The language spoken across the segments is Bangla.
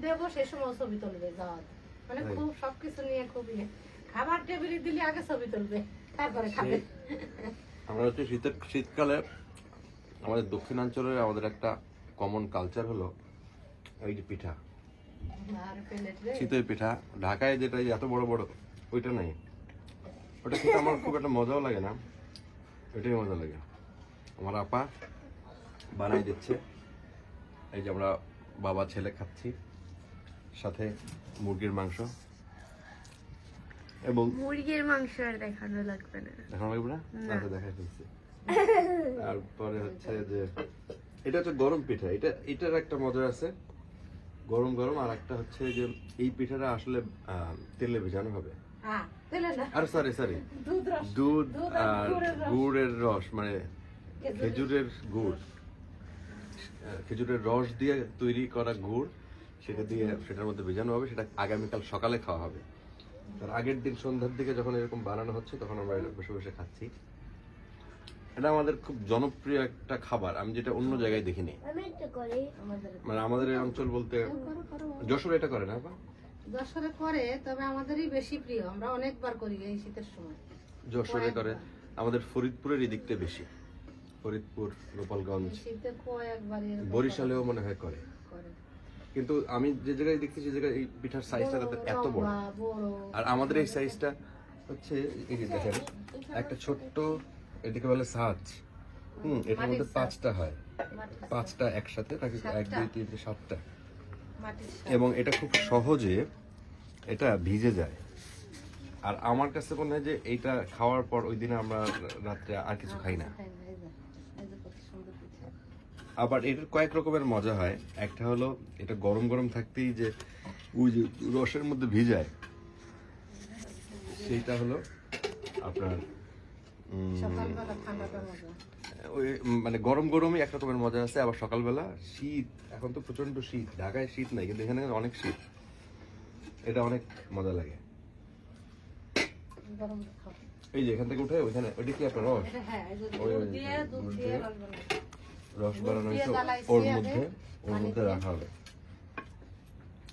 দেবো সেই সময় ছবি তুলবে যাওয়া, মানে খুব সবকিছু নিয়ে খুবই খাবার টেবিলে দিলে আগে ছবি তুলবে তারপরে খাবে। আমরা হচ্ছে শীতকালে আমাদের দক্ষিণাঞ্চলের আমাদের একটা কমন কালচার হলো এই যে পিঠা, শীতের পিঠা। ঢাকায় যেটা এত বড় বড় ওইটা নাই, ওটা খেতে আমার খুব একটা মজাও লাগে না, এটাই মজা লাগে। আমার আপা বানাই দিচ্ছে, এই যে আমরা বাবা ছেলে খাচ্ছি, সাথে মুরগির মাংস। এবং মুরগির মাংস আর দেখানো লাগবে না, দেখানো লাগবে না, আচ্ছা দেখাই ফেলছি। তারপরে হচ্ছে যে এটা হচ্ছে গরম পিঠা, এটার একটা মজা আছে, গরম গরম। আর একটা হচ্ছে যে এই পিঠাটা আসলে তেলে ভেজানো হবে, আর সরি দুধ আর গুড়ের রস, মানে খেজুরের গুড়, খেজুরের রস দিয়ে তৈরি করা গুড়, সেটা দিয়ে সেটার মধ্যে ভেজানো হবে। সেটা আগামীকাল সকালে খাওয়া হবে। তার আগের দিন সন্ধ্যার দিকে যখন এরকম বানানো হচ্ছে তখন আমরা বসে বসে খাচ্ছি। এটা আমাদের খুব জনপ্রিয় একটা খাবার, আমি যেটা অন্য জায়গায় দেখিনি। মানে আমাদের এই অঞ্চল বলতে যশোরে এটা করে না, যশোরে করে, তবে আমাদেরই বেশি প্রিয়, আমরা অনেকবার করি এই শীতের সময়। যশোরে করে, আমাদের ফরিদপুরের এই দিকটা বেশি, ফরিদপুর, গোপালগঞ্জ, বরিশালেও মনে হয় করে। কিন্তু আমি যে জায়গায় দেখছি সে জায়গায় এই পিঠার সাইজটা এত বড়, আর আমাদের এই সাইজটা হচ্ছে এই যে দেখেন একটা ছোট্ট, এটাকে বলে সাজ। এটার মধ্যে 5টা হয়, 5টা একসাথে, তাকে 1 2 3 7টা, এবং এটা খুব সহজে এটা ভিজে যায়। আর আমার কাছে মনে হয় যে এইটা খাওয়ার পর ওই দিনে আমরা রাত্রে আর কিছু খাই না। আবার এটার কয়েক রকমের মজা হয়, একটা হলো এটা গরম গরম থাকতেই যে ওই যে রসের মধ্যে ভিজায়, সেইটা হলো আপনার ওই মানে গরম গরমই এক রকমের মজা আছে। আবার সকালবেলা শীত, এখন তো প্রচন্ড শীত, ঢাকায় শীত নাই কিন্তু এখানে অনেক শীত, এটা অনেক মজা লাগে। এই যে এখান থেকে উঠে ওইখানে, ওইটা কি আপনার রস, রস বানানো ওর মধ্যে রাখা হবে।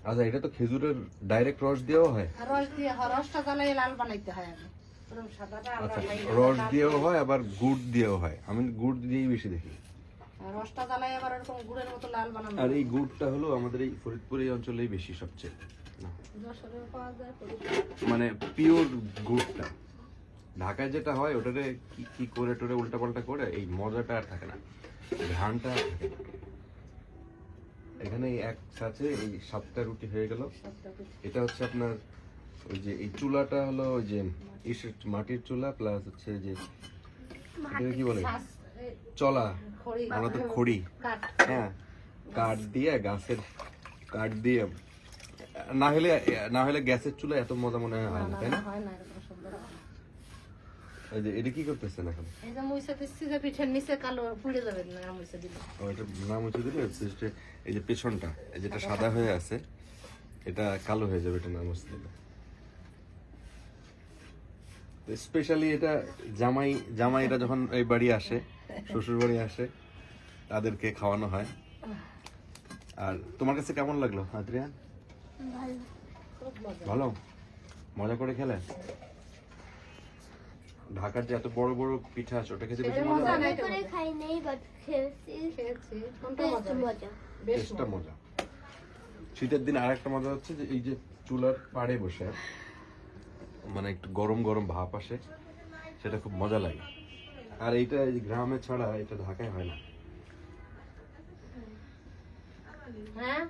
আচ্ছা, এটা তো খেজুরের ডাইরেক্ট রস দিয়েও হয়, রসটা জ্বালিয়ে লাল বানাইতে হয়। আচ্ছা, রস দিয়েও হয় আবার গুড় দিয়েও হয়, আমি গুড় দিয়েই বেশি দেখি। রসটা জ্বালাই আবার এরকম গুড়ের মতো লাল বানানো। আর এই গুড়টা হলো আমাদের এই ফরিদপুর এই অঞ্চলেই বেশি সবচেয়ে, মানে পিওর গুড়টা। ঢাকায় যেটা হয় ওটারে কি করে টোরে উল্টাপাল্টা করে এই মজাটা আর থাকে না, ঘ্রাণটা থাকে না। এখানে এক সাথে এই 7টা রুটি হয়ে গেল। এটা হচ্ছে আপনার ওই যে এই চুলাটা হলো ওই যে মাটির চুলা, প্লাস হচ্ছে যে কি বলে চলা, আমরা তো খড়ি, হ্যাঁ, কাঠ দিয়ে, গাছের কাঠ দিয়ে, না হলে গ্যাসের চুলা এত মজা মনে হয় না, তাই না? এই যে এটা কি করতেছেন এখন? এই যে মুইসা দিচ্ছি যে পিঠের নিচে কালো পুড়ে যাবে না, মুইসা দিলে। ও, এটা না মুছে দিলে এই যে পেছনটা যেটা সাদা হয়ে আছে এটা কালো হয়ে যাবে, এটা না মুছে দিলে। স্পেশালি এটা জামাই এটা যখন এই বাড়ি আসে, শ্বশুর বাড়ি আসে, তাদেরকে খাওয়ানো হয়। আর তোমার কাছে কেমন লাগলো আদ্রিয়ান? ভালো, মজা করে খেলে? ঢাকার যে এত বড় বড় পিঠা আছে ওটা খেতে বেশি মজা লাগে? টেস্টটা মজা। শীতের দিন আর একটা মজা হচ্ছে যে এই যে চুলার পাড়ে বসে মানে একটু গরম গরম ভাপ আসে, সেটা খুব মজা লাগে। আর এইটা এই গ্রামে ছাড়া এটা ঢাকায় হয় না। হ্যাঁ।